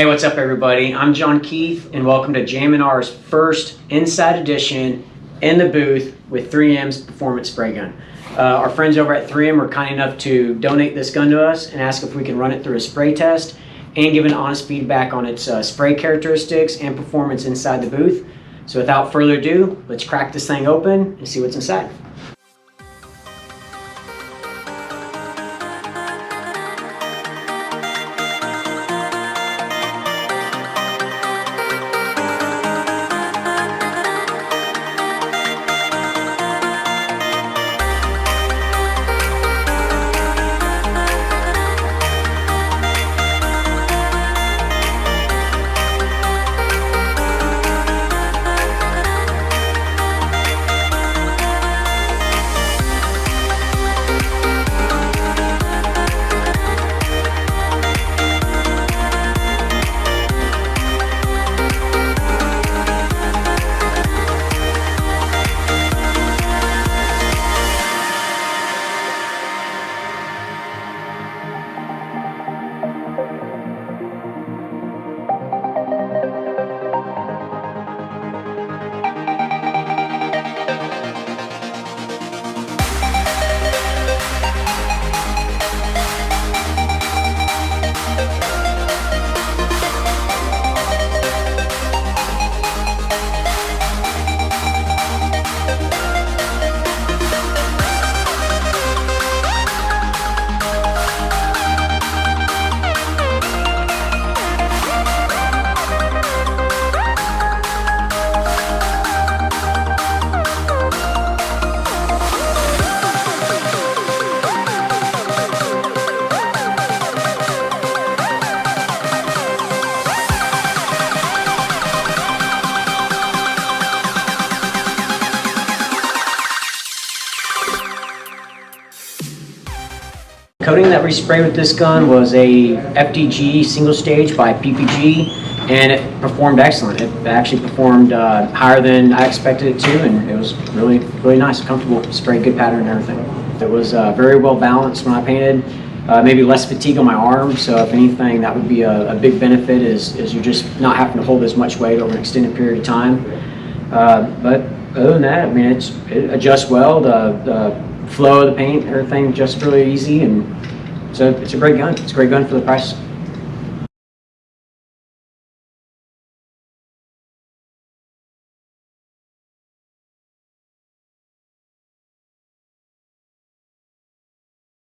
Hey, what's up everybody? I'm John Keith and welcome to JM&R's first Inside Edition in the booth with 3M's Performance Spray Gun. Our friends over at 3M were kind enough to donate this gun to us and ask if we can run it through a spray test and give an honest feedback on its spray characteristics and performance inside the booth. So without further ado, let's crack this thing open and see what's inside. Coating that we sprayed with this gun was a FDG single stage by PPG, and it performed excellent. It actually performed higher than I expected it to, and it was really nice, comfortable, sprayed good pattern and everything. It was very well balanced when I painted, maybe less fatigue on my arm, so if anything that would be a big benefit is you're just not having to hold as much weight over an extended period of time. But other than that, I mean, it adjusts well. The flow of the paint, everything just really easy, and so it's a great gun. It's a great gun for the price.